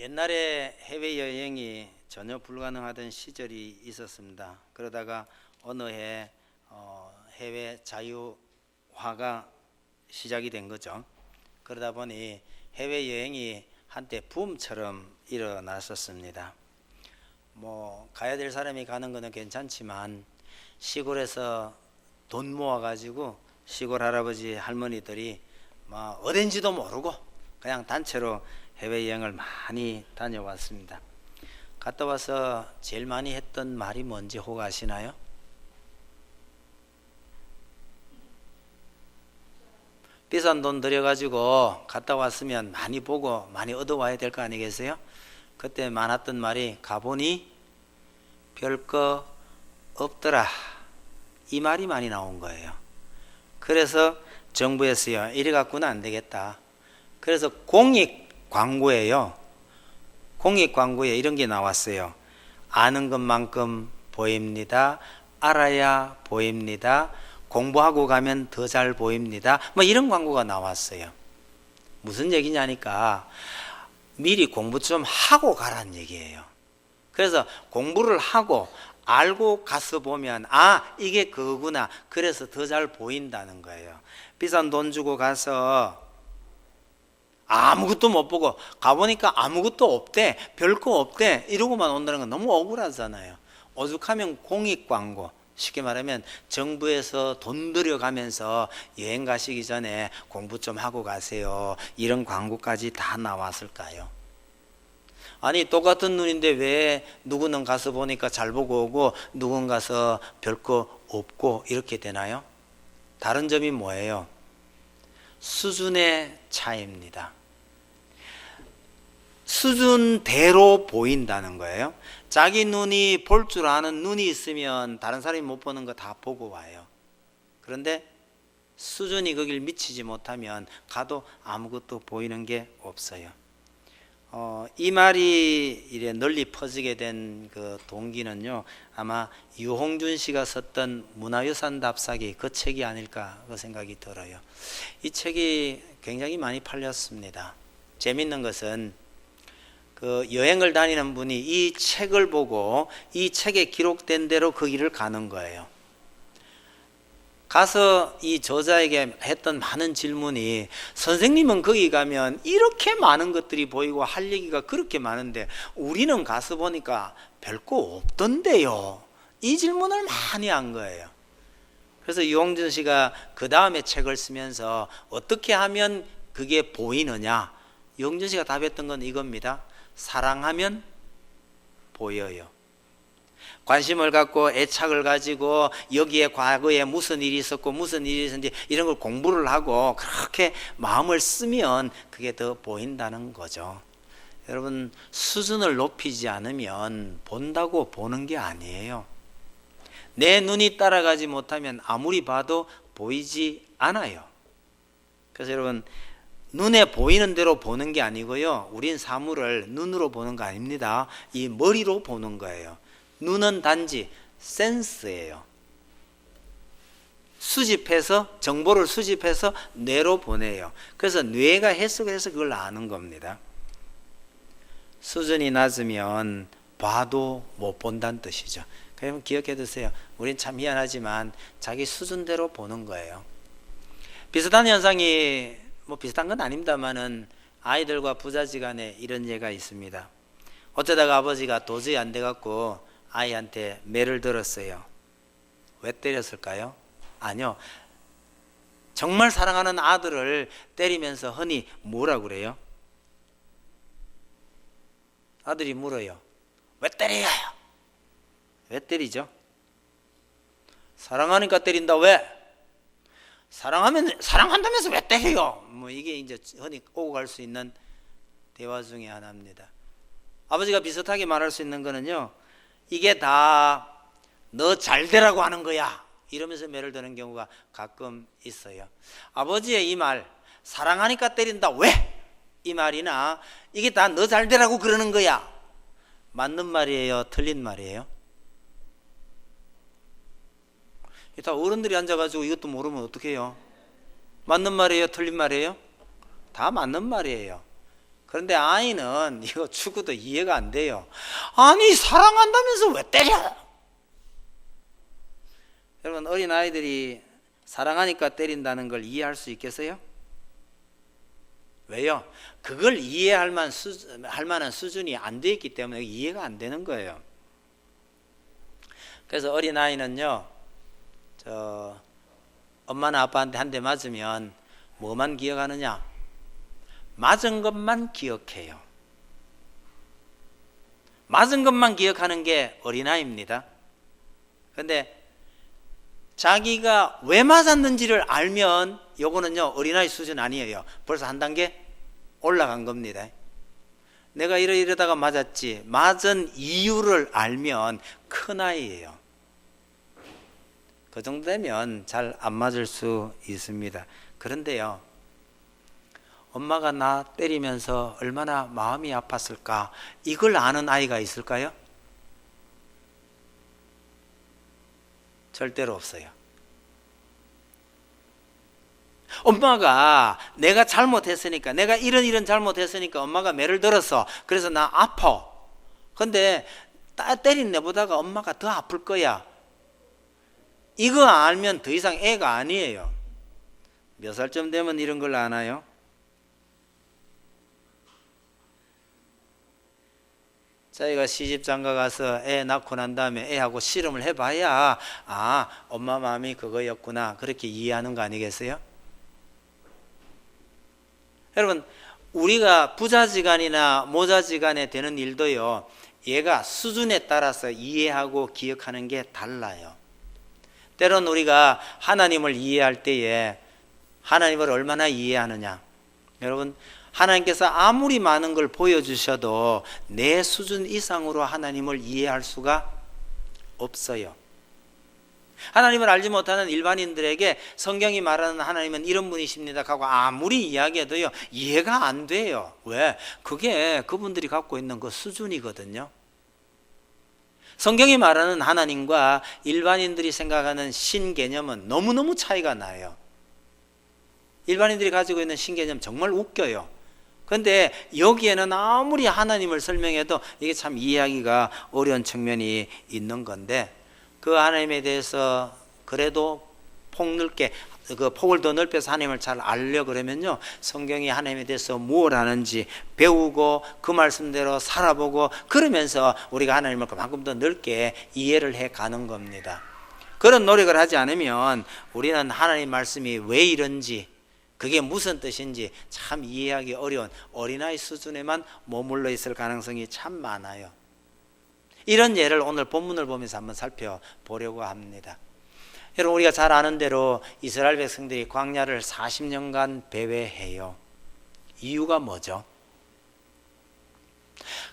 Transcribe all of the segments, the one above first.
옛날에 해외여행이 전혀 불가능하던 시절이 있었습니다. 그러다가 어느 해 해외 자유화가 시작이 된 거죠. 그러다 보니 해외여행이 한때 붐처럼 일어났었습니다. 가야 될 사람이 가는 거는 괜찮지만 시골에서 돈 모아가지고 시골 할아버지 할머니들이 어딘지도 모르고 그냥 단체로 해외여행을 많이 다녀왔습니다. 갔다 와서 제일 많이 했던 말이 뭔지 혹 아시나요? 비싼 돈 들여가지고 갔다 왔으면 많이 보고 많이 얻어와야 될 거 아니겠어요? 그때 많았던 말이 가보니 별거 없더라, 이 말이 많이 나온 거예요. 그래서 정부에서요, 이래 갖고는 안 되겠다. 그래서 공익 광고에 이런 게 나왔어요. 아는 것만큼 보입니다. 알아야 보입니다. 공부하고 가면 더 잘 보입니다. 이런 광고가 나왔어요. 무슨 얘기냐니까 미리 공부 좀 하고 가라는 얘기예요. 그래서 공부를 하고 알고 가서 보면 이게 그거구나, 그래서 더 잘 보인다는 거예요. 비싼 돈 주고 가서 아무것도 못 보고 가보니까 아무것도 없대, 별거 없대, 이러고만 온다는 건 너무 억울하잖아요. 오죽하면 공익광고, 쉽게 말하면 정부에서 돈 들여가면서 여행 가시기 전에 공부 좀 하고 가세요, 이런 광고까지 다 나왔을까요? 아니, 똑같은 눈인데 왜 누구는 가서 보니까 잘 보고 오고 누군 가서 별거 없고 이렇게 되나요? 다른 점이 뭐예요? 수준의 차이입니다. 수준대로 보인다는 거예요. 자기 눈이 볼 줄 아는 눈이 있으면 다른 사람이 못 보는 거 다 보고 와요. 그런데 수준이 거길 미치지 못하면 가도 아무것도 보이는 게 없어요. 이 말이 이래 널리 퍼지게 된 그 동기는요, 아마 유홍준 씨가 썼던 문화유산 답사기, 그 책이 아닐까 그 생각이 들어요. 이 책이 굉장히 많이 팔렸습니다. 재밌는 것은 그 여행을 다니는 분이 이 책을 보고 이 책에 기록된 대로 그 길을 가는 거예요. 가서 이 저자에게 했던 많은 질문이, 선생님은 거기 가면 이렇게 많은 것들이 보이고 할 얘기가 그렇게 많은데 우리는 가서 보니까 별거 없던데요, 이 질문을 많이 한 거예요. 그래서 유홍준 씨가 그 다음에 책을 쓰면서 어떻게 하면 그게 보이느냐, 유홍준 씨가 답했던 건 이겁니다. 사랑하면 보여요. 관심을 갖고 애착을 가지고 여기에 과거에 무슨 일이 있었고 무슨 일이 있었는지 이런 걸 공부를 하고 그렇게 마음을 쓰면 그게 더 보인다는 거죠. 여러분, 수준을 높이지 않으면 본다고 보는 게 아니에요. 내 눈이 따라가지 못하면 아무리 봐도 보이지 않아요. 그래서 여러분, 눈에 보이는 대로 보는 게 아니고요, 우린 사물을 눈으로 보는 거 아닙니다. 이 머리로 보는 거예요. 눈은 단지 센스예요. 정보를 수집해서 뇌로 보내요. 그래서 뇌가 해석해서 그걸 아는 겁니다. 수준이 낮으면 봐도 못 본다는 뜻이죠. 그러면 기억해 두세요. 우린 참 미안하지만 자기 수준대로 보는 거예요. 비슷한 현상이 비슷한 건 아닙니다만은 아이들과 부자지간에 이런 예가 있습니다. 어쩌다가 아버지가 도저히 안 돼갖고 아이한테 매를 들었어요. 왜 때렸을까요? 아니요, 정말 사랑하는 아들을 때리면서 흔히 뭐라 그래요? 아들이 물어요. 왜 때려요? 왜 때리죠? 사랑하니까 때린다. 왜? 사랑한다면서 왜 때려요? 이게 이제 흔히 오고 갈 수 있는 대화 중에 하나입니다. 아버지가 비슷하게 말할 수 있는 거는요, 이게 다 너 잘 되라고 하는 거야, 이러면서 매를 드는 경우가 가끔 있어요. 아버지의 이 말, 사랑하니까 때린다. 왜? 이 말이나 이게 다 너 잘 되라고 그러는 거야, 맞는 말이에요? 틀린 말이에요? 다 어른들이 앉아가지고 이것도 모르면 어떡해요? 맞는 말이에요? 틀린 말이에요? 다 맞는 말이에요. 그런데 아이는 이거 죽어도 이해가 안 돼요. 아니 사랑한다면서 왜 때려? 여러분, 어린아이들이 사랑하니까 때린다는 걸 이해할 수 있겠어요? 왜요? 그걸 이해할 만한 수준이 안 돼 있기 때문에 이해가 안 되는 거예요. 그래서 어린아이는요, 엄마나 아빠한테 한 대 맞으면 뭐만 기억하느냐? 맞은 것만 기억해요. 맞은 것만 기억하는 게 어린아이입니다. 그런데 자기가 왜 맞았는지를 알면 요거는요 어린아이 수준 아니에요. 벌써 한 단계 올라간 겁니다. 내가 이러다가 맞았지, 맞은 이유를 알면 큰아이예요. 그 정도 되면 잘 안 맞을 수 있습니다. 그런데요, 엄마가 나 때리면서 얼마나 마음이 아팠을까, 이걸 아는 아이가 있을까요? 절대로 없어요. 엄마가 내가 잘못했으니까, 내가 이런 잘못했으니까 엄마가 매를 들었어. 그래서 나 아파. 근데 때린 내보다가 엄마가 더 아플 거야. 이거 알면 더 이상 애가 아니에요. 몇 살쯤 되면 이런 걸 아나요? 자기가 시집장가 가서 애 낳고 난 다음에 애하고 씨름을 해봐야 엄마 마음이 그거였구나, 그렇게 이해하는 거 아니겠어요? 여러분, 우리가 부자지간이나 모자지간에 되는 일도요, 얘가 수준에 따라서 이해하고 기억하는 게 달라요. 때론 우리가 하나님을 이해할 때에 하나님을 얼마나 이해하느냐, 여러분, 하나님께서 아무리 많은 걸 보여주셔도 내 수준 이상으로 하나님을 이해할 수가 없어요. 하나님을 알지 못하는 일반인들에게 성경이 말하는 하나님은 이런 분이십니다 하고 아무리 이야기해도요 이해가 안 돼요. 왜? 그게 그분들이 갖고 있는 그 수준이거든요. 성경이 말하는 하나님과 일반인들이 생각하는 신개념은 너무너무 차이가 나요. 일반인들이 가지고 있는 신개념 정말 웃겨요. 그런데 여기에는 아무리 하나님을 설명해도 이게 참 이해하기가 어려운 측면이 있는 건데, 그 하나님에 대해서 그래도 폭넓게, 그 폭을 더 넓혀서 하나님을 잘 알려 그러면요, 성경이 하나님에 대해서 무엇을 하는지 배우고 그 말씀대로 살아보고 그러면서 우리가 하나님을 그만큼 더 넓게 이해를 해 가는 겁니다. 그런 노력을 하지 않으면 우리는 하나님 말씀이 왜 이런지, 그게 무슨 뜻인지 참 이해하기 어려운 어린아이 수준에만 머물러 있을 가능성이 참 많아요. 이런 예를 오늘 본문을 보면서 한번 살펴보려고 합니다. 여러분, 우리가 잘 아는 대로 이스라엘 백성들이 광야를 40년간 배회해요. 이유가 뭐죠?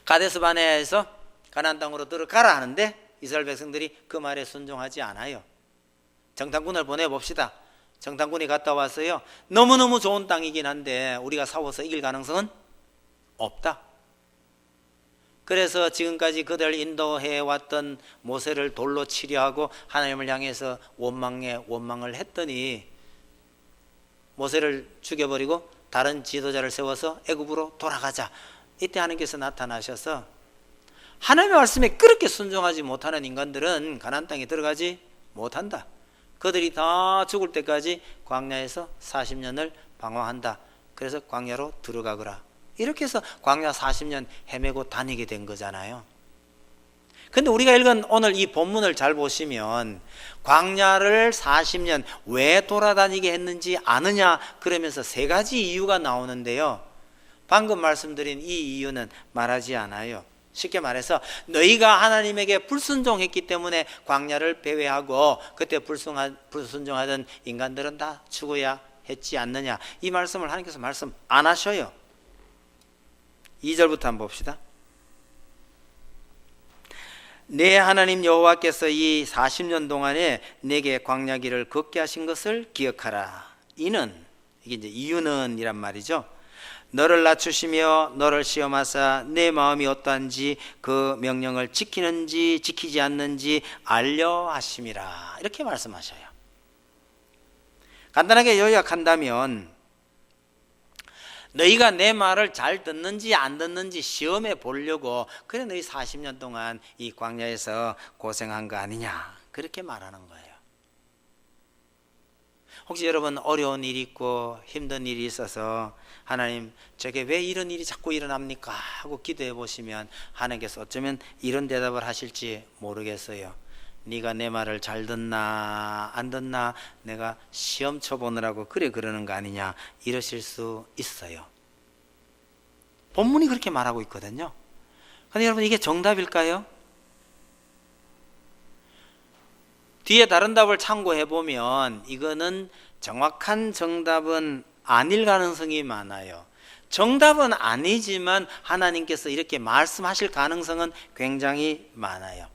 가데스 바네아에서 가나안 땅으로 들어가라 하는데 이스라엘 백성들이 그 말에 순종하지 않아요. 정탐꾼을 보내봅시다. 정탐꾼이 갔다 왔어요. 너무너무 좋은 땅이긴 한데 우리가 싸워서 이길 가능성은 없다. 그래서 지금까지 그들 인도해 왔던 모세를 돌로 치려 하고 하나님을 향해서 원망을 했더니 모세를 죽여버리고 다른 지도자를 세워서 애굽으로 돌아가자. 이때 하나님께서 나타나셔서 하나님의 말씀에 그렇게 순종하지 못하는 인간들은 가나안 땅에 들어가지 못한다. 그들이 다 죽을 때까지 광야에서 40년을 방황한다. 그래서 광야로 들어가거라. 이렇게 해서 광야 40년 헤매고 다니게 된 거잖아요. 근데 우리가 읽은 오늘 이 본문을 잘 보시면 광야를 40년 왜 돌아다니게 했는지 아느냐, 그러면서 세 가지 이유가 나오는데요, 방금 말씀드린 이 이유는 말하지 않아요. 쉽게 말해서 너희가 하나님에게 불순종했기 때문에 광야를 배회하고 그때 불순종하던 인간들은 다 죽어야 했지 않느냐, 이 말씀을 하나님께서 말씀 안 하셔요. 2절부터 한번 봅시다. 내 하나님 여호와께서 이 40년 동안에 내게 광야길을 걷게 하신 것을 기억하라. 이는, 이게 이제 이유는 이란 말이죠. 너를 낮추시며 너를 시험하사 내 마음이 어떠한지 그 명령을 지키는지 지키지 않는지 알려 하심이라. 이렇게 말씀하셔요. 간단하게 요약한다면 너희가 내 말을 잘 듣는지 안 듣는지 시험해 보려고 그래 너희 40년 동안 이 광야에서 고생한 거 아니냐 그렇게 말하는 거예요. 혹시 여러분 어려운 일이 있고 힘든 일이 있어서 하나님 저게 왜 이런 일이 자꾸 일어납니까 하고 기도해 보시면 하나님께서 어쩌면 이런 대답을 하실지 모르겠어요. 네가 내 말을 잘 듣나 안 듣나 내가 시험 쳐보느라고 그래 그러는 거 아니냐 이러실 수 있어요. 본문이 그렇게 말하고 있거든요. 근데 여러분 이게 정답일까요? 뒤에 다른 답을 참고해 보면 이거는 정확한 정답은 아닐 가능성이 많아요. 정답은 아니지만 하나님께서 이렇게 말씀하실 가능성은 굉장히 많아요.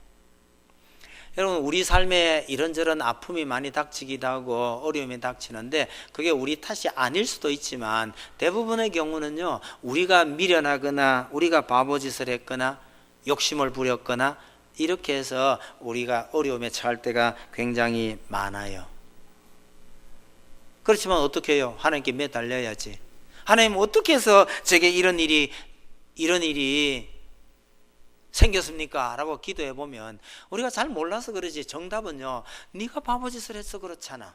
여러분 우리 삶에 이런저런 아픔이 많이 닥치기도 하고 어려움이 닥치는데 그게 우리 탓이 아닐 수도 있지만 대부분의 경우는요 우리가 미련하거나 우리가 바보짓을 했거나 욕심을 부렸거나 이렇게 해서 우리가 어려움에 처할 때가 굉장히 많아요. 그렇지만 어떻게 해요? 하나님께 매달려야지. 하나님 어떻게 해서 제게 이런 일이 생겼습니까? 라고 기도해 보면 우리가 잘 몰라서 그러지 정답은요 네가 바보짓을 해서 그렇잖아.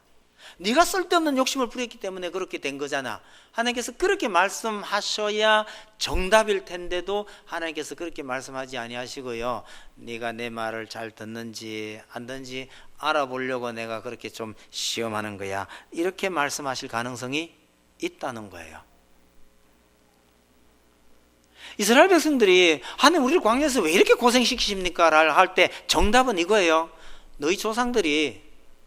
네가 쓸데없는 욕심을 부렸기 때문에 그렇게 된 거잖아. 하나님께서 그렇게 말씀하셔야 정답일 텐데도 하나님께서 그렇게 말씀하지 아니하시고요 네가 내 말을 잘 듣는지 안 듣는지 알아보려고 내가 그렇게 좀 시험하는 거야 이렇게 말씀하실 가능성이 있다는 거예요. 이스라엘 백성들이 하나님 우리를 광야에서 왜 이렇게 고생시키십니까? 할 때 정답은 이거예요. 너희 조상들이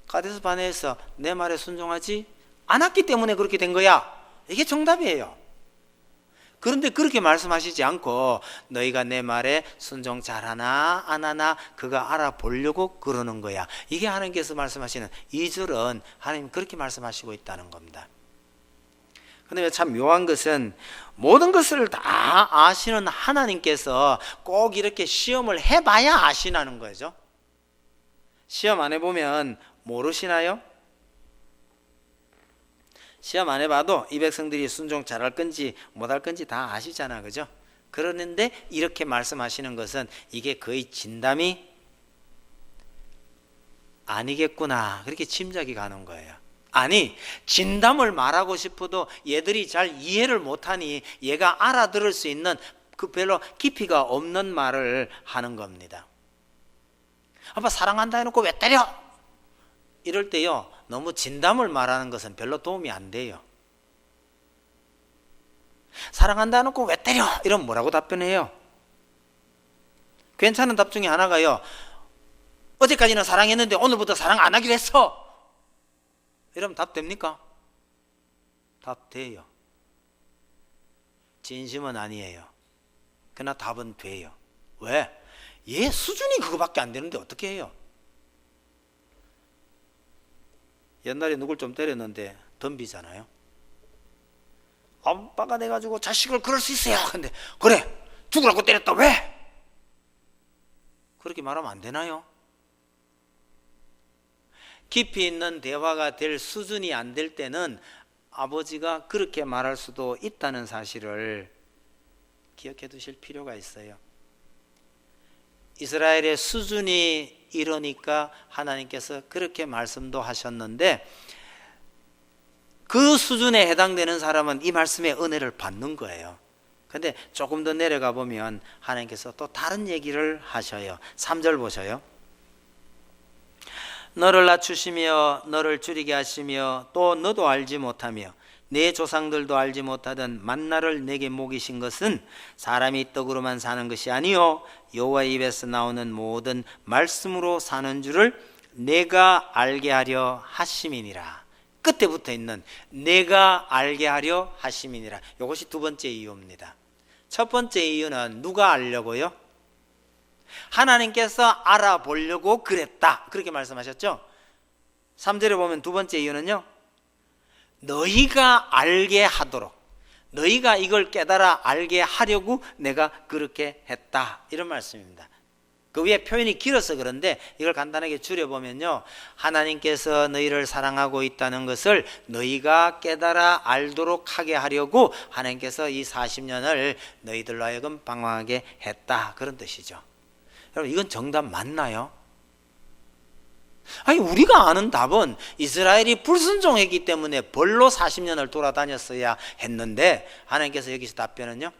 가데스 바네에서 내 말에 순종하지 않았기 때문에 그렇게 된 거야. 이게 정답이에요. 그런데 그렇게 말씀하시지 않고 너희가 내 말에 순종 잘하나 안 하나 그거 알아보려고 그러는 거야. 이게 하나님께서 말씀하시는 2절은 하나님 그렇게 말씀하시고 있다는 겁니다. 그런데 참 묘한 것은 모든 것을 다 아시는 하나님께서 꼭 이렇게 시험을 해봐야 아시나는 거죠. 시험 안 해보면 모르시나요? 시험 안 해봐도 이 백성들이 순종 잘할 건지 못할 건지 다 아시잖아, 그죠? 그러는데 이렇게 말씀하시는 것은 이게 거의 진담이 아니겠구나 그렇게 짐작이 가는 거예요. 아니 진담을 말하고 싶어도 얘들이 잘 이해를 못하니 얘가 알아들을 수 있는 그 별로 깊이가 없는 말을 하는 겁니다. 아빠 사랑한다 해놓고 왜 때려? 이럴 때요 너무 진담을 말하는 것은 별로 도움이 안 돼요. 사랑한다 해놓고 왜 때려? 이러면 뭐라고 답변해요? 괜찮은 답 중에 하나가요 어제까지는 사랑했는데 오늘부터 사랑 안 하기로 했어. 이러면 답 됩니까? 답 돼요. 진심은 아니에요. 그러나 답은 돼요. 왜? 얘 수준이 그거밖에 안 되는데 어떻게 해요? 옛날에 누굴 좀 때렸는데 덤비잖아요. 아빠가 내가지고 자식을 그럴 수 있어요. 근데 그래 죽으라고 때렸다 왜? 그렇게 말하면 안 되나요? 깊이 있는 대화가 될 수준이 안 될 때는 아버지가 그렇게 말할 수도 있다는 사실을 기억해 두실 필요가 있어요. 이스라엘의 수준이 이러니까 하나님께서 그렇게 말씀도 하셨는데 그 수준에 해당되는 사람은 이 말씀의 은혜를 받는 거예요. 그런데 조금 더 내려가 보면 하나님께서 또 다른 얘기를 하셔요. 3절 보셔요. 너를 낮추시며 너를 줄이게 하시며 또 너도 알지 못하며 내 조상들도 알지 못하던 만나를 내게 먹이신 것은 사람이 떡으로만 사는 것이 아니요 여호와의 입에서 나오는 모든 말씀으로 사는 줄을 내가 알게 하려 하심이니라. 끝에 붙어 있는 내가 알게 하려 하심이니라. 이것이 두 번째 이유입니다. 첫 번째 이유는 누가 알려고요? 하나님께서 알아보려고 그랬다 그렇게 말씀하셨죠. 3절에 보면 두 번째 이유는요 너희가 알게 하도록 너희가 이걸 깨달아 알게 하려고 내가 그렇게 했다 이런 말씀입니다. 그 위에 표현이 길어서 그런데 이걸 간단하게 줄여보면요, 하나님께서 너희를 사랑하고 있다는 것을 너희가 깨달아 알도록 하게 하려고 하나님께서 이 40년을 너희들로 하여금 방황하게 했다, 그런 뜻이죠. 여러분, 이건 정답 맞나요? 아니, 우리가 아는 답은 이스라엘이 불순종했기 때문에 벌로 40년을 돌아다녔어야 했는데, 하나님께서 여기서 답변은요,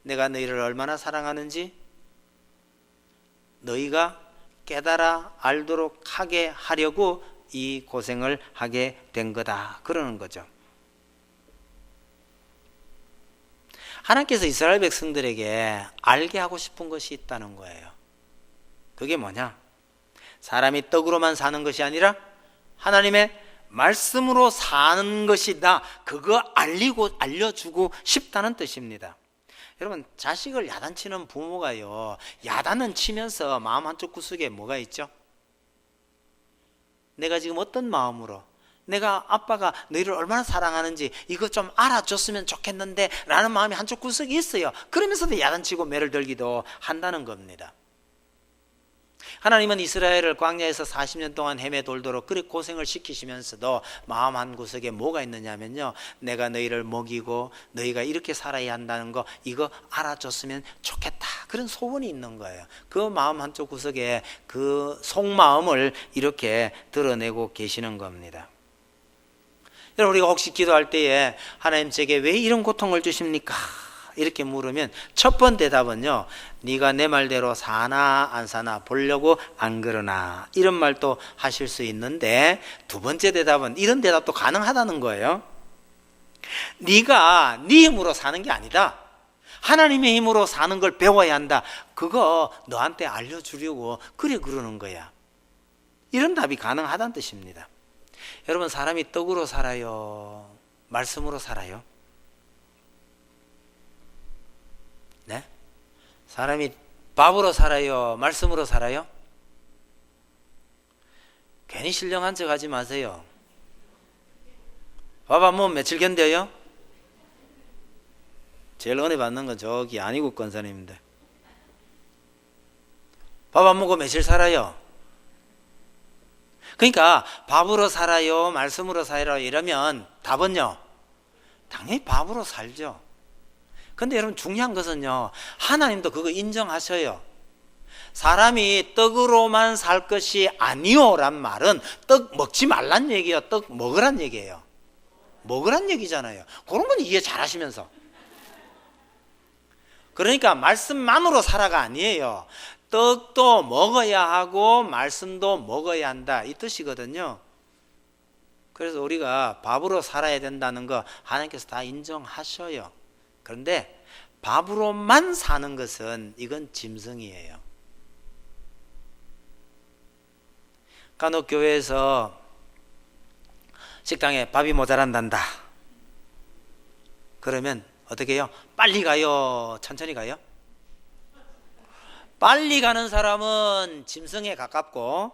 내가 너희를 얼마나 사랑하는지 너희가 깨달아 알도록 하게 하려고 이 고생을 하게 된 거다, 그러는 거죠. 하나님께서 이스라엘 백성들에게 알게 하고 싶은 것이 있다는 거예요. 그게 뭐냐? 사람이 떡으로만 사는 것이 아니라 하나님의 말씀으로 사는 것이다, 그거 알려주고 싶다는 뜻입니다. 여러분, 자식을 야단치는 부모가요, 야단은 치면서 마음 한쪽 구석에 뭐가 있죠? 내가 지금 어떤 마음으로, 내가 아빠가 너희를 얼마나 사랑하는지 이거 좀 알아줬으면 좋겠는데 라는 마음이 한쪽 구석에 있어요. 그러면서도 야단치고 매를 들기도 한다는 겁니다. 하나님은 이스라엘을 광야에서 40년 동안 헤매 돌도록 그렇게 고생을 시키시면서도 마음 한 구석에 뭐가 있느냐면요, 내가 너희를 먹이고 너희가 이렇게 살아야 한다는 거 이거 알아줬으면 좋겠다, 그런 소원이 있는 거예요. 그 마음 한쪽 구석에 그 속마음을 이렇게 드러내고 계시는 겁니다. 여러분, 우리가 혹시 기도할 때에 하나님 제게 왜 이런 고통을 주십니까? 이렇게 물으면 첫 번째 대답은요, 네가 내 말대로 사나 안 사나 보려고 안 그러나, 이런 말도 하실 수 있는데, 두 번째 대답은 이런 대답도 가능하다는 거예요. 네가 네 힘으로 사는 게 아니다, 하나님의 힘으로 사는 걸 배워야 한다, 그거 너한테 알려주려고 그래 그러는 거야. 이런 답이 가능하다는 뜻입니다. 여러분, 사람이 떡으로 살아요, 말씀으로 살아요? 네? 사람이 밥으로 살아요, 말씀으로 살아요? 괜히 신령한 척 하지 마세요. 밥 안 먹으면 며칠 견뎌요? 제일 은혜 받는 건 저기 안희국 권사님인데, 밥 안 먹고 며칠 살아요? 그러니까 밥으로 살아요, 말씀으로 살아요, 이러면 답은요, 당연히 밥으로 살죠. 근데 여러분, 중요한 것은요, 하나님도 그거 인정하셔요. 사람이 떡으로만 살 것이 아니오 란 말은 떡 먹지 말란 얘기예요, 떡 먹으란 얘기예요. 먹으란 얘기잖아요. 그런 건 이해 잘 하시면서. 그러니까 말씀만으로 살아가 아니에요. 떡도 먹어야 하고 말씀도 먹어야 한다, 이 뜻이거든요. 그래서 우리가 밥으로 살아야 된다는 거 하나님께서 다 인정하셔요. 그런데 밥으로만 사는 것은 이건 짐승이에요. 간혹 교회에서 식당에 밥이 모자란단다, 그러면 어떻게 해요? 빨리 가요, 천천히 가요? 빨리 가는 사람은 짐승에 가깝고,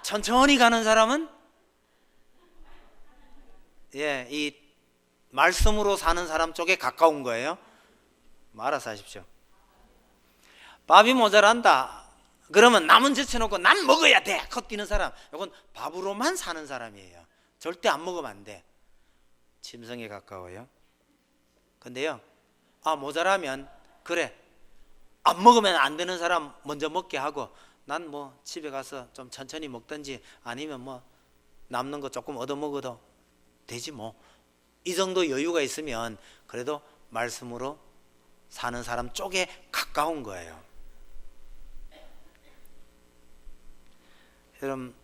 천천히 가는 사람은 이 말씀으로 사는 사람 쪽에 가까운 거예요. 알아서 하십시오. 밥이 모자란다 그러면 남은 제쳐놓고 난 먹어야 돼 컷 뛰는 사람, 이건 밥으로만 사는 사람이에요. 절대 안 먹으면 안 돼. 짐승에 가까워요. 근데요, 모자라면 그래, 안 먹으면 안 되는 사람 먼저 먹게 하고, 난 뭐 집에 가서 좀 천천히 먹든지 아니면 뭐 남는 거 조금 얻어 먹어도 되지 뭐, 이 정도 여유가 있으면 그래도 말씀으로 사는 사람 쪽에 가까운 거예요. 여러분,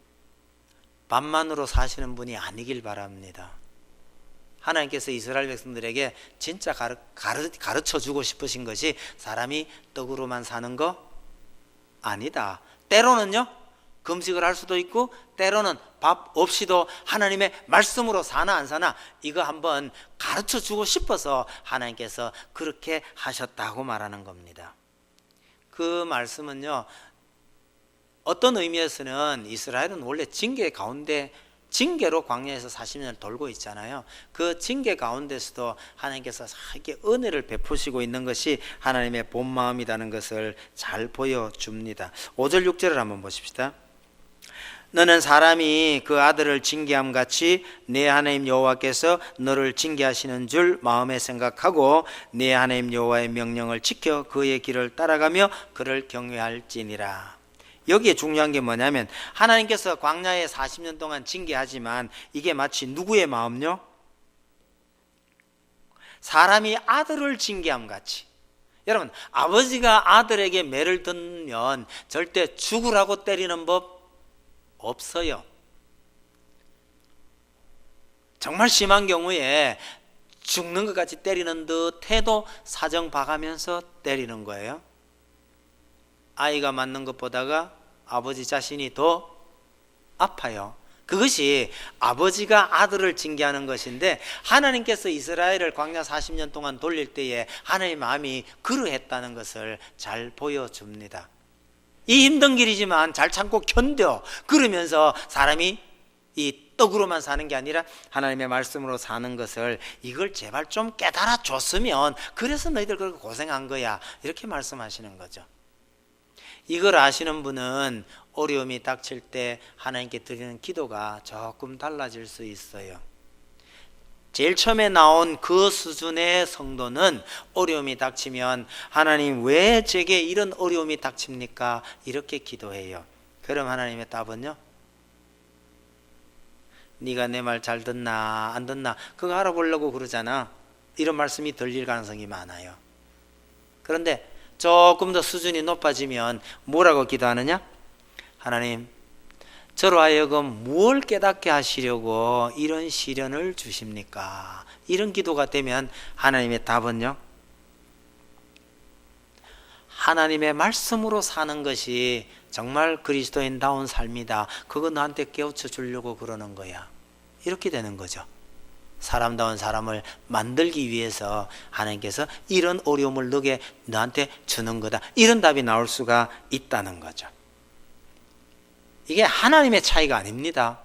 밥만으로 사시는 분이 아니길 바랍니다. 하나님께서 이스라엘 백성들에게 진짜 가르쳐 주고 싶으신 것이 사람이 떡으로만 사는 거 아니다. 때로는요, 금식을 할 수도 있고 때로는 밥 없이도 하나님의 말씀으로 사나 안 사나, 이거 한번 가르쳐 주고 싶어서 하나님께서 그렇게 하셨다고 말하는 겁니다. 그 말씀은요, 어떤 의미에서는 이스라엘은 원래 징계 가운데 징계로 광야에서 40년을 돌고 있잖아요. 그 징계 가운데서도 하나님께서 이렇게 은혜를 베푸시고 있는 것이 하나님의 본 마음이라는 것을 잘 보여줍니다. 5절 6절을 한번 보십시다. 너는 사람이 그 아들을 징계함 같이 내 하나님 여호와께서 너를 징계하시는 줄 마음에 생각하고 내 하나님 여호와의 명령을 지켜 그의 길을 따라가며 그를 경외할지니라. 여기에 중요한 게 뭐냐면 하나님께서 광야에 40년 동안 징계하지만 이게 마치 누구의 마음요? 사람이 아들을 징계함 같이. 여러분, 아버지가 아들에게 매를 듣면 절대 죽으라고 때리는 법 없어요. 정말 심한 경우에 죽는 것 같이 때리는 듯 해도 사정 봐가면서 때리는 거예요. 아이가 맞는 것보다가 아버지 자신이 더 아파요. 그것이 아버지가 아들을 징계하는 것인데 하나님께서 이스라엘을 광야 40년 동안 돌릴 때에 하나님의 마음이 그러했다는 것을 잘 보여줍니다. 이 힘든 길이지만 잘 참고 견뎌. 그러면서 사람이 이 떡으로만 사는 게 아니라 하나님의 말씀으로 사는 것을 이걸 제발 좀 깨달아 줬으면 그래서 너희들 그렇게 고생한 거야. 이렇게 말씀하시는 거죠. 이걸 아시는 분은 어려움이 닥칠 때 하나님께 드리는 기도가 조금 달라질 수 있어요. 제일 처음에 나온 그 수준의 성도는 어려움이 닥치면 하나님 왜 제게 이런 어려움이 닥칩니까? 이렇게 기도해요. 그럼 하나님의 답은요? 네가 내 말 잘 듣나 안 듣나 그거 알아보려고 그러잖아. 이런 말씀이 들릴 가능성이 많아요. 그런데 조금 더 수준이 높아지면 뭐라고 기도하느냐? 하나님, 저로 하여금 무엇을 깨닫게 하시려고 이런 시련을 주십니까? 이런 기도가 되면 하나님의 답은요? 하나님의 말씀으로 사는 것이 정말 그리스도인다운 삶이다. 그거 너한테 깨우쳐 주려고 그러는 거야. 이렇게 되는 거죠. 사람다운 사람을 만들기 위해서 하나님께서 이런 어려움을 너한테 주는 거다. 이런 답이 나올 수가 있다는 거죠. 이게 하나님의 차이가 아닙니다.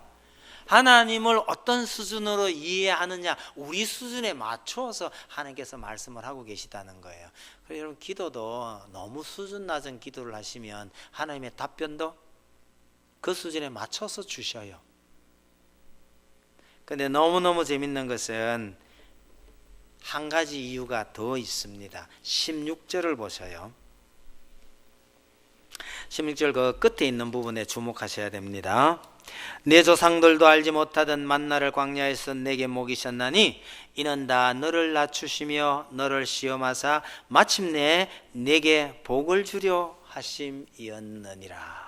하나님을 어떤 수준으로 이해하느냐, 우리 수준에 맞춰서 하나님께서 말씀을 하고 계시다는 거예요. 그래서 여러분, 기도도 너무 수준 낮은 기도를 하시면 하나님의 답변도 그 수준에 맞춰서 주셔요. 근데 너무너무 재밌는 것은 한 가지 이유가 더 있습니다. 16절을 보셔요. 16절 그 끝에 있는 부분에 주목하셔야 됩니다. 내 조상들도 알지 못하던 만나를 광야에서 내게 먹이셨나니 이는 다 너를 낮추시며 너를 시험하사 마침내 내게 복을 주려 하심이었느니라.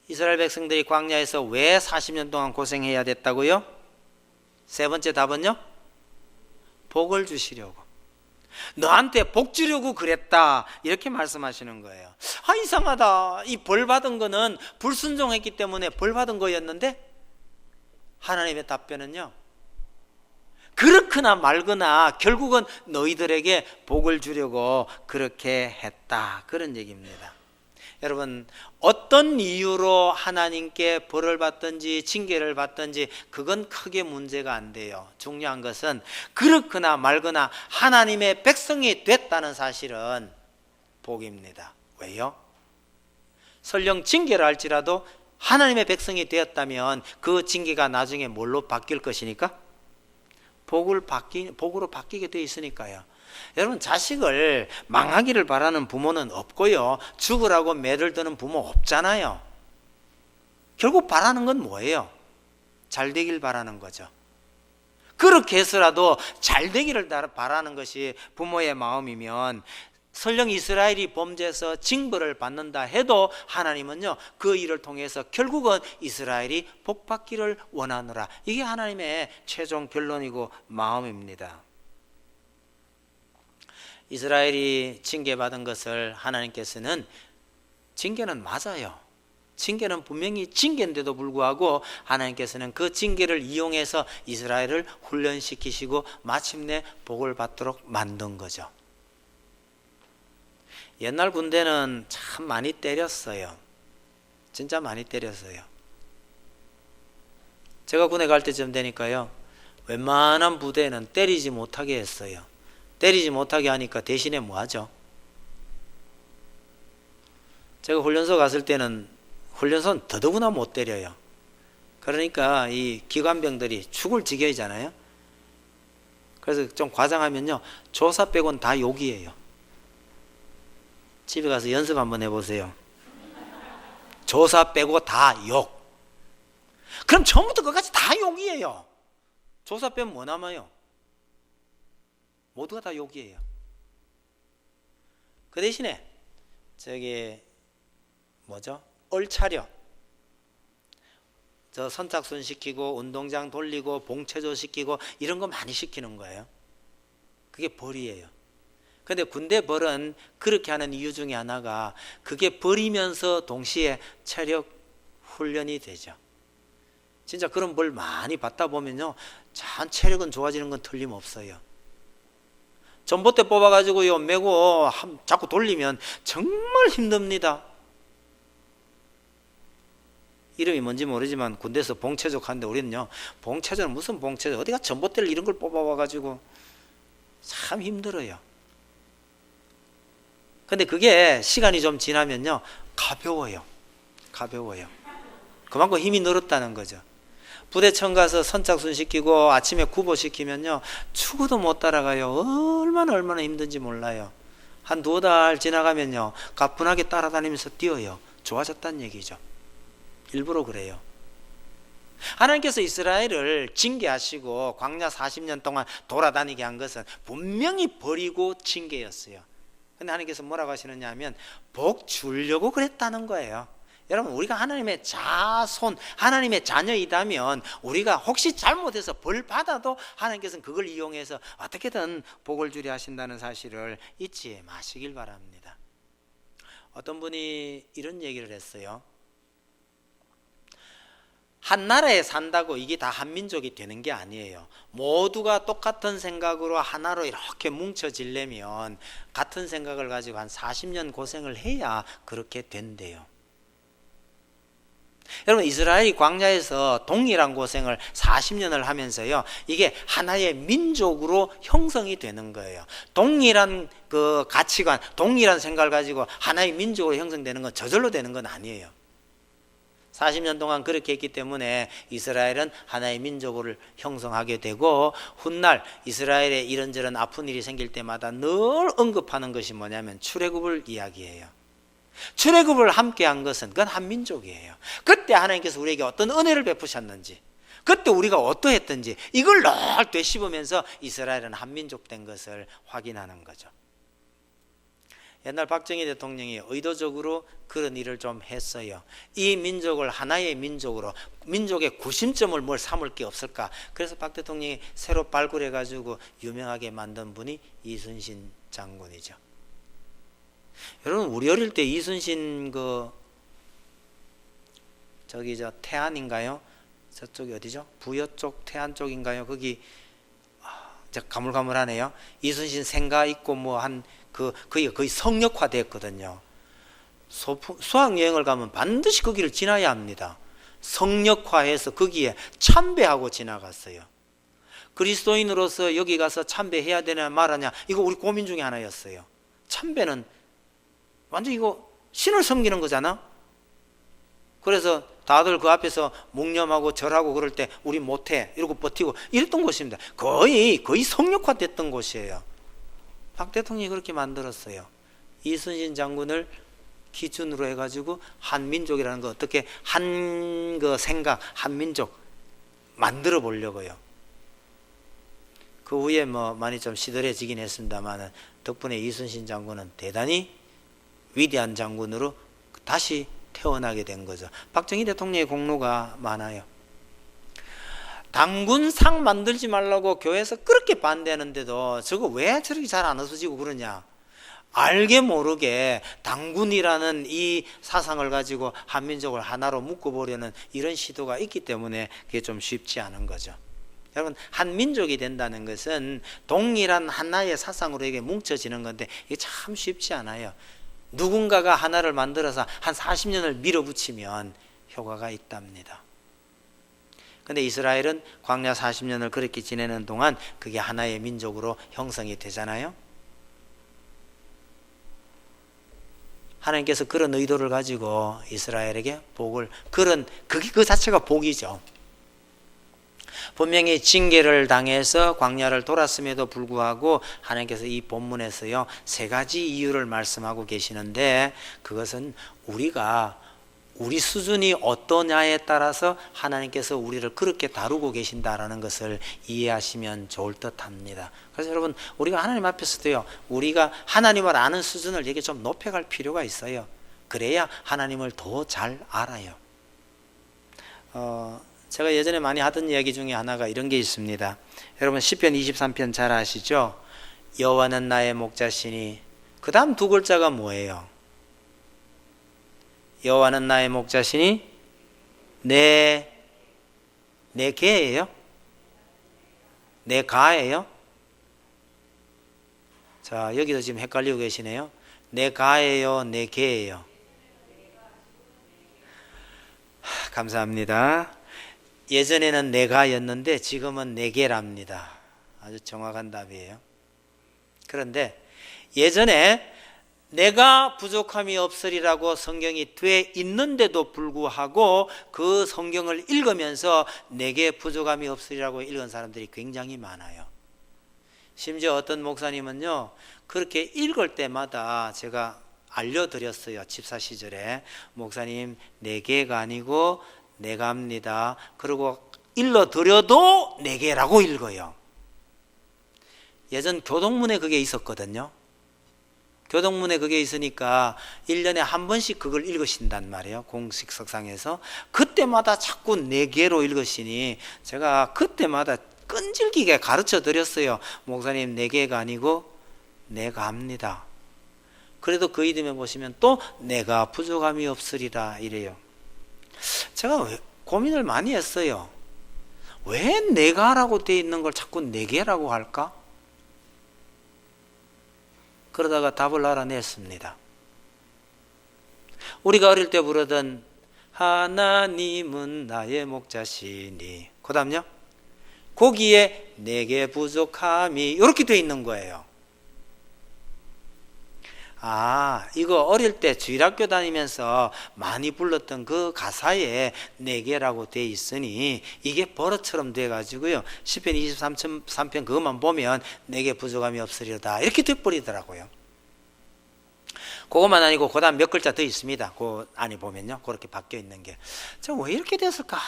이스라엘 백성들이 광야에서 왜 40년 동안 고생해야 됐다고요? 세 번째 답은요? 복을 주시려고. 너한테 복 주려고 그랬다. 이렇게 말씀하시는 거예요. 아, 이상하다. 이 벌 받은 거는 불순종했기 때문에 벌 받은 거였는데 하나님의 답변은요, 그렇거나 말거나 결국은 너희들에게 복을 주려고 그렇게 했다. 그런 얘기입니다. 여러분, 어떤 이유로 하나님께 벌을 받든지 징계를 받든지 그건 크게 문제가 안 돼요. 중요한 것은 그렇거나 말거나 하나님의 백성이 됐다는 사실은 복입니다. 왜요? 설령 징계를 할지라도 하나님의 백성이 되었다면 그 징계가 나중에 뭘로 바뀔 것이니까? 복으로 바뀌게 되어 있으니까요. 여러분, 자식을 망하기를 바라는 부모는 없고요, 죽으라고 매를 드는 부모 없잖아요. 결국 바라는 건 뭐예요? 잘 되길 바라는 거죠. 그렇게 해서라도 잘 되기를 바라는 것이 부모의 마음이면 설령 이스라엘이 범죄해서 징벌을 받는다 해도 하나님은요, 그 일을 통해서 결국은 이스라엘이 복받기를 원하노라. 이게 하나님의 최종 결론이고 마음입니다. 이스라엘이 징계받은 것을 하나님께서는, 징계는 맞아요. 징계는 분명히 징계인데도 불구하고 하나님께서는 그 징계를 이용해서 이스라엘을 훈련시키시고 마침내 복을 받도록 만든 거죠. 옛날 군대는 참 많이 때렸어요. 진짜 많이 때렸어요. 제가 군에 갈 때쯤 되니까요, 웬만한 부대는 때리지 못하게 했어요. 때리지 못하게 하니까 대신에 뭐 하죠? 제가 훈련소 갔을 때는 훈련소는 더더구나 못 때려요. 그러니까 이 기관병들이 죽을 지경이잖아요. 그래서 좀 과장하면요, 조사 빼고는 다 욕이에요. 집에 가서 연습 한번 해보세요. 조사 빼고 다 욕. 그럼 처음부터 끝까지 다 욕이에요. 조사 빼면 뭐 남아요? 모두가 다 욕이에요. 그 대신에 저기 뭐죠? 얼차려, 저 선착순 시키고 운동장 돌리고 봉체조 시키고 이런 거 많이 시키는 거예요. 그게 벌이에요. 근데 군대 벌은 그렇게 하는 이유 중에 하나가 그게 벌이면서 동시에 체력 훈련이 되죠. 진짜 그런 벌 많이 받다 보면요, 참 체력은 좋아지는 건 틀림없어요. 전봇대 뽑아가지고요 메고 자꾸 돌리면 정말 힘듭니다. 이름이 뭔지 모르지만 군대에서 봉체족 하는데 우리는요, 봉체족은 무슨 봉체족, 어디가 전봇대를 이런 걸 뽑아와가지고 참 힘들어요. 근데 그게 시간이 좀 지나면요 가벼워요. 그만큼 힘이 늘었다는 거죠. 부대청 가서 선착순 시키고 아침에 구보 시키면요 죽어도 못 따라가요. 얼마나 힘든지 몰라요. 한 2달 지나가면요 가뿐하게 따라다니면서 뛰어요. 좋아졌다는 얘기죠. 일부러 그래요. 하나님께서 이스라엘을 징계하시고 광야 40년 동안 돌아다니게 한 것은 분명히 버리고 징계였어요. 근데 하나님께서 뭐라고 하시느냐 하면 복 주려고 그랬다는 거예요. 여러분, 우리가 하나님의 자손, 하나님의 자녀이다면 우리가 혹시 잘못해서 벌 받아도 하나님께서는 그걸 이용해서 어떻게든 복을 주려 하신다는 사실을 잊지 마시길 바랍니다. 어떤 분이 이런 얘기를 했어요. 한 나라에 산다고 이게 다 한민족이 되는 게 아니에요. 모두가 똑같은 생각으로 하나로 이렇게 뭉쳐지려면 같은 생각을 가지고 한 40년 고생을 해야 그렇게 된대요. 여러분, 이스라엘이 광야에서 동일한 고생을 40년을 하면서요 이게 하나의 민족으로 형성이 되는 거예요. 동일한 그 가치관, 동일한 생각을 가지고 하나의 민족으로 형성되는 건 저절로 되는 건 아니에요. 40년 동안 그렇게 했기 때문에 이스라엘은 하나의 민족을 형성하게 되고, 훗날 이스라엘에 이런저런 아픈 일이 생길 때마다 늘 언급하는 것이 뭐냐면 출애굽을 이야기해요. 출애굽을 함께 한 것은 그건 한 민족이에요. 그때 하나님께서 우리에게 어떤 은혜를 베푸셨는지, 그때 우리가 어떠했던지 이걸 늘 되씹으면서 이스라엘은 한 민족 된 것을 확인하는 거죠. 옛날 박정희 대통령이 의도적으로 그런 일을 좀 했어요. 이 민족을 하나의 민족으로, 민족의 구심점을 뭘 삼을 게 없을까. 그래서 박 대통령이 새로 발굴해가지고 유명하게 만든 분이 이순신 장군이죠. 여러분, 우리 어릴 때 이순신 저기 태안인가요? 저쪽이 어디죠? 부여 쪽, 태안 쪽인가요? 거기 가물가물하네요. 이순신 생가 있고 거의 성역화 됐거든요. 수학여행을 가면 반드시 거기를 지나야 합니다. 성역화해서 거기에 참배하고 지나갔어요. 그리스도인으로서 여기 가서 참배해야 되냐 말하냐, 이거 우리 고민 중에 하나였어요. 참배는 완전 이거 신을 섬기는 거잖아. 그래서 다들 그 앞에서 묵념하고 절하고 그럴 때 우리 못해 이러고 버티고 이랬던 곳입니다. 거의 성역화 됐던 곳이에요. 박 대통령이 그렇게 만들었어요. 이순신 장군을 기준으로 해가지고 한민족이라는 거, 어떻게 한 생각, 한민족 만들어 보려고요. 그 후에 많이 좀 시들해지긴 했습니다만 덕분에 이순신 장군은 대단히 위대한 장군으로 다시 태어나게 된 거죠. 박정희 대통령의 공로가 많아요. 당군상 만들지 말라고 교회에서 그렇게 반대하는데도 저거 왜 저렇게 잘 안 없어지고 그러냐. 알게 모르게 당군이라는 이 사상을 가지고 한민족을 하나로 묶어보려는 이런 시도가 있기 때문에 그게 좀 쉽지 않은 거죠. 여러분, 한민족이 된다는 것은 동일한 하나의 사상으로 이게 뭉쳐지는 건데 이게 참 쉽지 않아요. 누군가가 하나를 만들어서 한 40년을 밀어붙이면 효과가 있답니다. 근데 이스라엘은 광야 40년을 그렇게 지내는 동안 그게 하나의 민족으로 형성이 되잖아요. 하나님께서 그런 의도를 가지고 이스라엘에게 복을, 그게 그 자체가 복이죠. 분명히 징계를 당해서 광야를 돌았음에도 불구하고 하나님께서 이 본문에서요 3가지 이유를 말씀하고 계시는데, 그것은 우리 수준이 어떠냐에 따라서 하나님께서 우리를 그렇게 다루고 계신다라는 것을 이해하시면 좋을 듯 합니다. 그래서 여러분, 우리가 하나님 앞에서도요, 우리가 하나님을 아는 수준을 이렇게 좀 높여갈 필요가 있어요. 그래야 하나님을 더 잘 알아요. 제가 예전에 많이 하던 이야기 중에 하나가 이런 게 있습니다. 여러분, 시편 23편 잘 아시죠? 여호와는 나의 목자시니, 그 다음 2글자가 뭐예요? 여호와는 나의 목자시니 내 개예요? 내 가예요? 자, 여기도 지금 헷갈리고 계시네요. 내 가예요? 내 개예요? 감사합니다. 예전에는 내가였는데 지금은 내 개랍니다. 아주 정확한 답이에요. 그런데 예전에 내가 부족함이 없으리라고 성경이 돼 있는데도 불구하고 그 성경을 읽으면서 내게 부족함이 없으리라고 읽은 사람들이 굉장히 많아요. 심지어 어떤 목사님은요, 그렇게 읽을 때마다 제가 알려드렸어요. 집사 시절에. 목사님, 내 개가 아니고 내가입니다. 그리고 일러드려도 내 개라고 읽어요. 예전 교동문에 그게 있었거든요. 교동문에 그게 있으니까 1년에 한 번씩 그걸 읽으신단 말이에요. 공식 석상에서. 그때마다 자꾸 4개로 읽으시니 제가 그때마다 끈질기게 가르쳐 드렸어요. 목사님, 4개가 아니고 내가 합니다. 그래도 그 이듬해 보시면 또 내가 부족함이 없으리라 이래요. 제가 고민을 많이 했어요. 왜 내가라고 되어 있는 걸 자꾸 4개라고 할까? 그러다가 답을 알아냈습니다. 우리가 어릴 때 부르던 하나님은 나의 목자시니, 그 다음요, 거기에 내게 부족함이 이렇게 되어 있는 거예요. 이거 어릴 때 주일학교 다니면서 많이 불렀던 그 가사에 내게라고 되어 있으니 이게 버릇처럼 돼가지고요, 시편 23편 그것만 보면 내게 부족함이 없으리로다 이렇게 돼버리더라고요. 그것만 아니고 그 다음 몇 글자 더 있습니다. 그 안에 보면요, 그렇게 바뀌어 있는 게. 제가 왜 이렇게 됐을까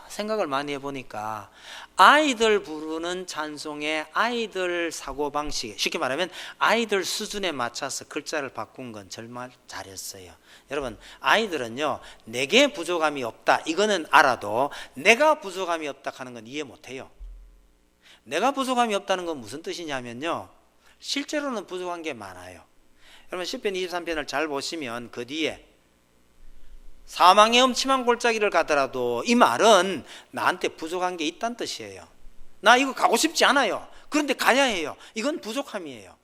생각을 많이 해보니까, 아이들 부르는 찬송의 아이들 사고방식, 쉽게 말하면 아이들 수준에 맞춰서 글자를 바꾼 건 정말 잘했어요. 여러분, 아이들은요, 내게 부족함이 없다 이거는 알아도 내가 부족함이 없다 하는 건 이해 못해요. 내가 부족함이 없다는 건 무슨 뜻이냐면요, 실제로는 부족한 게 많아요. 여러분, 시편 23편을 잘 보시면 그 뒤에 사망의 엄침한 골짜기를 가더라도, 이 말은 나한테 부족한 게 있다는 뜻이에요. 나 이거 가고 싶지 않아요. 그런데 가야 해요. 이건 부족함이에요.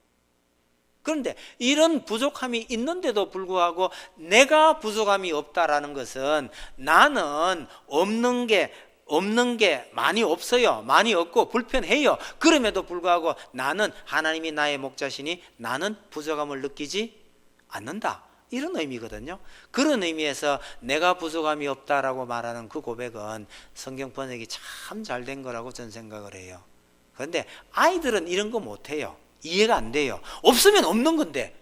그런데 이런 부족함이 있는데도 불구하고 내가 부족함이 없다라는 것은, 나는 없는 게 많이 없어요. 많이 없고 불편해요. 그럼에도 불구하고 나는, 하나님이 나의 목자시니 나는 부족함을 느끼지 않는다, 이런 의미거든요. 그런 의미에서 내가 부족함이 없다라고 말하는 그 고백은 성경 번역이 참 잘 된 거라고 저는 생각을 해요. 그런데 아이들은 이런 거 못해요. 이해가 안 돼요. 없으면 없는 건데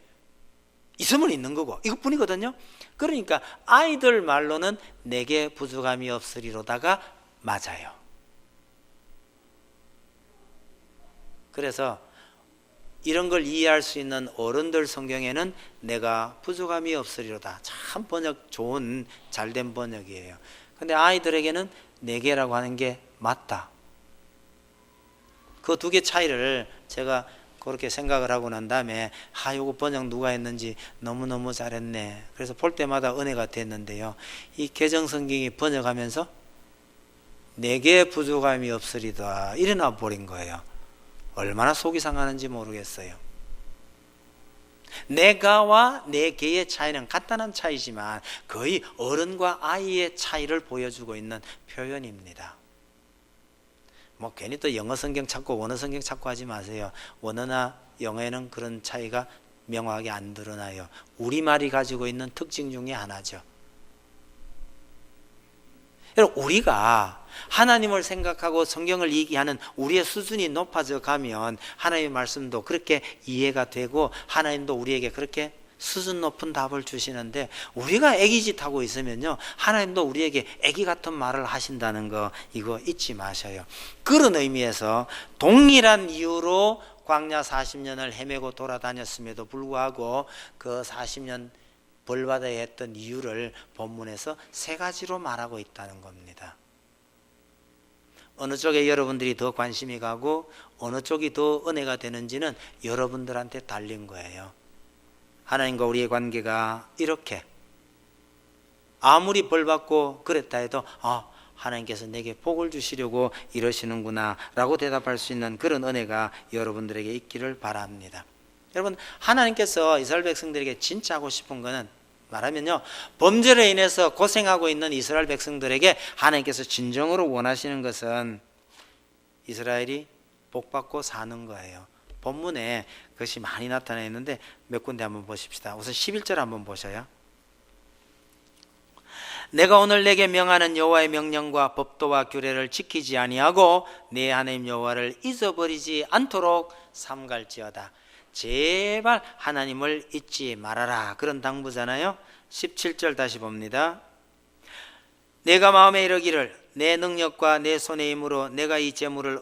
있으면 있는 거고, 이것뿐이거든요. 그러니까 아이들 말로는 내게 부족함이 없으리로다가 맞아요. 그래서 이런 걸 이해할 수 있는 어른들 성경에는 내가 부족함이 없으리로다, 참 번역 좋은 잘된 번역이에요. 근데 아이들에게는 내게라고 하는 게 맞다. 그 2개 차이를 제가 그렇게 생각을 하고 난 다음에, 요거 번역 누가 했는지 너무너무 잘했네, 그래서 볼 때마다 은혜가 됐는데요, 이 개정성경이 번역하면서 내게 부족함이 없으리다 이래 버린 거예요. 얼마나 속이 상하는지 모르겠어요. 내가와 내 개의 차이는 간단한 차이지만 거의 어른과 아이의 차이를 보여주고 있는 표현입니다. 뭐 괜히 또 영어 성경 찾고 원어 성경 찾고 하지 마세요. 원어나 영어에는 그런 차이가 명확하게 안 드러나요. 우리말이 가지고 있는 특징 중에 하나죠. 여러분, 우리가 하나님을 생각하고 성경을 얘기하는 우리의 수준이 높아져 가면 하나님의 말씀도 그렇게 이해가 되고 하나님도 우리에게 그렇게 수준 높은 답을 주시는데, 우리가 애기짓 하고 있으면요, 하나님도 우리에게 애기 같은 말을 하신다는 거 이거 잊지 마셔요. 그런 의미에서 동일한 이유로 광야 40년을 헤매고 돌아다녔음에도 불구하고 그 40년 벌받아야 했던 이유를 본문에서 세 가지로 말하고 있다는 겁니다. 어느 쪽에 여러분들이 더 관심이 가고 어느 쪽이 더 은혜가 되는지는 여러분들한테 달린 거예요. 하나님과 우리의 관계가 이렇게 아무리 벌받고 그랬다 해도 하나님께서 내게 복을 주시려고 이러시는구나 라고 대답할 수 있는 그런 은혜가 여러분들에게 있기를 바랍니다. 여러분, 하나님께서 이스라엘 백성들에게 진짜 하고 싶은 거는, 말하면요, 범죄로 인해서 고생하고 있는 이스라엘 백성들에게 하나님께서 진정으로 원하시는 것은 이스라엘이 복받고 사는 거예요. 본문에 그것이 많이 나타나 있는데 몇 군데 한번 보십시다. 우선 11절 한번 보셔요. 내가 오늘 내게 명하는 여호와의 명령과 법도와 규례를 지키지 아니하고 내 하나님 여호와를 잊어버리지 않도록 삼갈지어다. 제발 하나님을 잊지 말아라, 그런 당부잖아요. 17절 다시 봅니다. 내가 마음에 이르기를 내 능력과 내 손의 힘으로 내가 이 재물을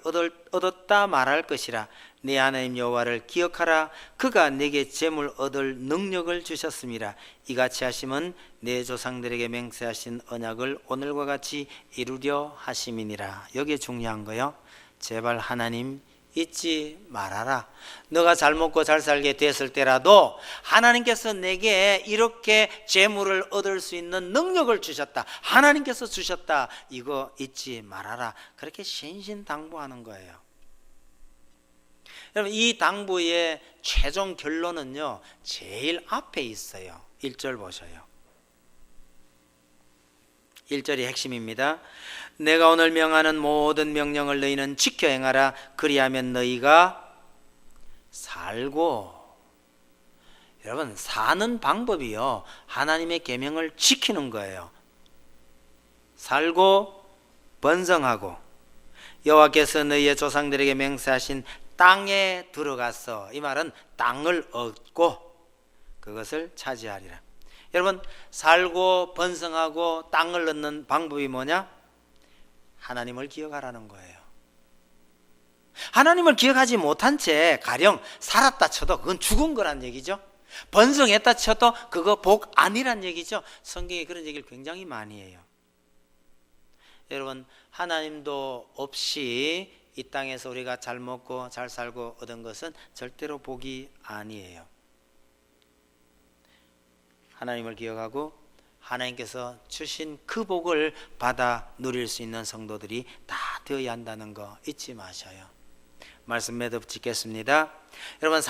얻었다 말할 것이라. 내 하나님 여호와를 기억하라. 그가 내게 재물 얻을 능력을 주셨음이라. 이같이 하심은 내 조상들에게 맹세하신 언약을 오늘과 같이 이루려 하심이니라. 여기에 중요한 거요, 제발 하나님 잊지 말아라. 너가 잘 먹고 잘 살게 됐을 때라도 하나님께서 내게 이렇게 재물을 얻을 수 있는 능력을 주셨다, 하나님께서 주셨다, 이거 잊지 말아라. 그렇게 신신당부하는 거예요. 여러분, 이 당부의 최종 결론은요, 제일 앞에 있어요. 1절 보셔요. 1절이 핵심입니다. 내가 오늘 명하는 모든 명령을 너희는 지켜 행하라. 그리하면 너희가 살고. 여러분, 사는 방법이요, 하나님의 계명을 지키는 거예요. 살고 번성하고 여호와께서 너희의 조상들에게 맹세하신 땅에 들어가서, 이 말은 땅을 얻고 그것을 차지하리라. 여러분, 살고 번성하고 땅을 얻는 방법이 뭐냐? 하나님을 기억하라는 거예요. 하나님을 기억하지 못한 채 가령 살았다 쳐도 그건 죽은 거란 얘기죠. 번성했다 쳐도 그거 복 아니란 얘기죠. 성경에 그런 얘기를 굉장히 많이 해요. 여러분, 하나님도 없이 이 땅에서 우리가 잘 먹고 잘 살고 얻은 것은 절대로 복이 아니에요. 하나님을 기억하고 하나님께서 주신 그 복을 받아 누릴 수 있는 성도들이 다 되어야 한다는 거 잊지 마셔요. 말씀 매듭 짓겠습니다. 여러분,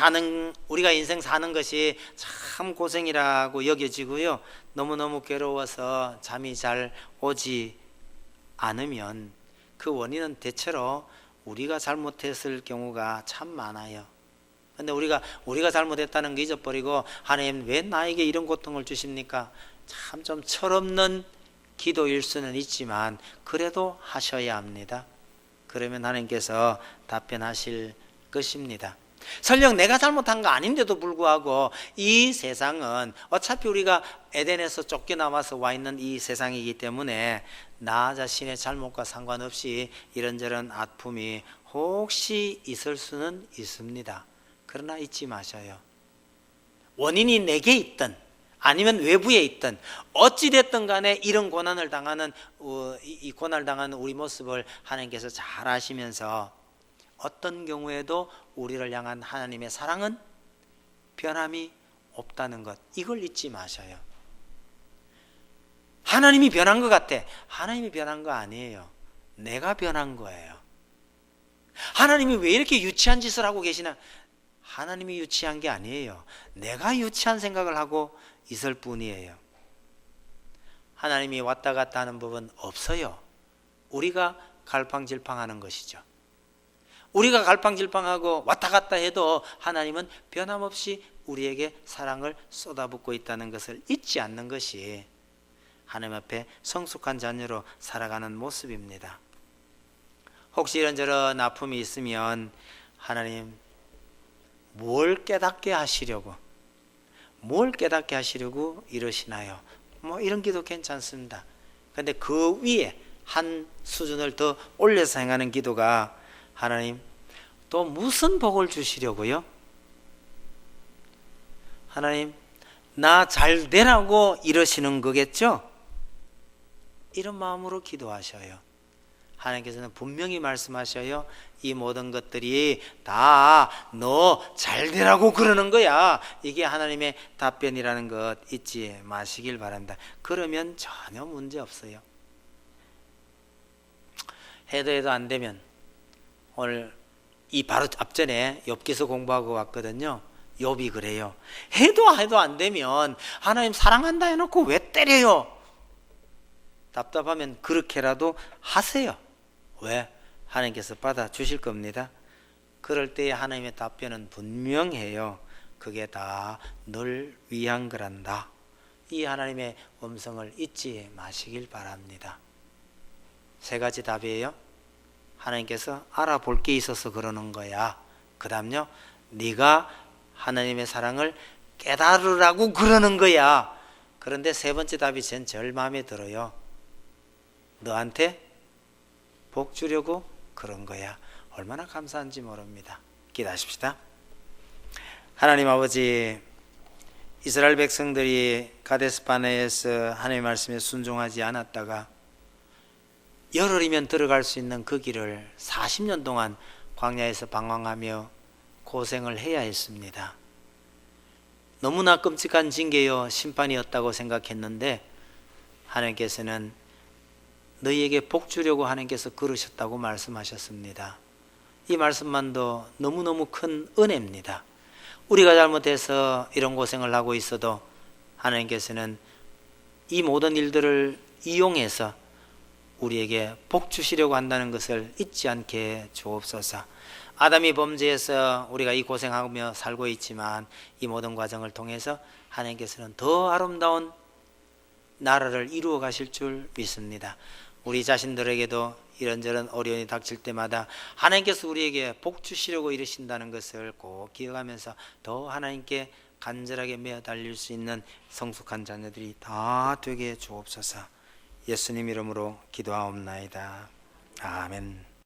우리가 인생 사는 것이 참 고생이라고 여겨지고요, 너무너무 괴로워서 잠이 잘 오지 않으면 그 원인은 대체로 우리가 잘못했을 경우가 참 많아요. 근데 우리가 잘못했다는 거 잊어버리고 하나님 왜 나에게 이런 고통을 주십니까? 참 좀 철없는 기도일 수는 있지만 그래도 하셔야 합니다. 그러면 하나님께서 답변하실 것입니다. 설령 내가 잘못한 거 아닌데도 불구하고 이 세상은 어차피 우리가 에덴에서 쫓겨나와서 와 있는 이 세상이기 때문에 나 자신의 잘못과 상관없이 이런저런 아픔이 혹시 있을 수는 있습니다. 그러나 잊지 마셔요. 원인이 내게 있든 아니면 외부에 있든 어찌됐든 간에 이런 고난을 당하는 이 고난을 당하는 우리 모습을 하나님께서 잘 아시면서 어떤 경우에도 우리를 향한 하나님의 사랑은 변함이 없다는 것, 이걸 잊지 마셔요. 하나님이 변한 것 같아. 하나님이 변한 거 아니에요. 내가 변한 거예요. 하나님이 왜 이렇게 유치한 짓을 하고 계시나? 하나님이 유치한 게 아니에요. 내가 유치한 생각을 하고 있을 뿐이에요. 하나님이 왔다 갔다 하는 법은 없어요. 우리가 갈팡질팡하는 것이죠. 우리가 갈팡질팡하고 왔다 갔다 해도 하나님은 변함없이 우리에게 사랑을 쏟아붓고 있다는 것을 잊지 않는 것이 하나님 앞에 성숙한 자녀로 살아가는 모습입니다. 혹시 이런저런 아픔이 있으면 하나님 뭘 깨닫게 하시려고 이러시나요? 뭐 이런 기도 괜찮습니다. 근데 그 위에 한 수준을 더 올려서 행하는 기도가 하나님 또 무슨 복을 주시려고요? 하나님 나 잘 되라고 이러시는 거겠죠? 이런 마음으로 기도하셔요. 하나님께서는 분명히 말씀하셔요. 이 모든 것들이 다 너 잘 되라고 그러는 거야. 이게 하나님의 답변이라는 것 잊지 마시길 바랍니다. 그러면 전혀 문제 없어요. 해도 안 되면 오늘 이 바로 앞전에 욥기서 공부하고 왔거든요. 욥이 그래요. 해도 안 되면 하나님 사랑한다 해놓고 왜 때려요? 답답하면 그렇게라도 하세요. 왜? 하나님께서 받아주실 겁니다. 그럴 때에 하나님의 답변은 분명해요. 그게 다 널 위한 거란다. 이 하나님의 음성을 잊지 마시길 바랍니다. 세 가지 답이에요. 하나님께서 알아볼 게 있어서 그러는 거야. 그 다음요, 네가 하나님의 사랑을 깨달으라고 그러는 거야. 그런데 세 번째 답이 전 제일 마음에 들어요. 너한테 복 주려고 그런 거야. 얼마나 감사한지 모릅니다. 기도하십시다. 하나님 아버지, 이스라엘 백성들이 가데스바네에서 하나님의 말씀에 순종하지 않았다가 열흘이면 들어갈 수 있는 그 길을 40년 동안 광야에서 방황하며 고생을 해야 했습니다. 너무나 끔찍한 징계요 심판이었다고 생각했는데 하나님께서는 너희에게 복 주려고 하나님께서 그러셨다고 말씀하셨습니다. 이 말씀만도 너무너무 큰 은혜입니다. 우리가 잘못해서 이런 고생을 하고 있어도 하나님께서는 이 모든 일들을 이용해서 우리에게 복 주시려고 한다는 것을 잊지 않게 주옵소서. 아담이 범죄해서 우리가 이 고생하며 살고 있지만 이 모든 과정을 통해서 하나님께서는 더 아름다운 나라를 이루어 가실 줄 믿습니다. 우리 자신들에게도 이런저런 어려움이 닥칠 때마다 하나님께서 우리에게 복 주시려고 이러신다는 것을 꼭 기억하면서 더 하나님께 간절하게 매어 달릴 수 있는 성숙한 자녀들이 다 되게 주옵소서. 예수님 이름으로 기도하옵나이다. 아멘.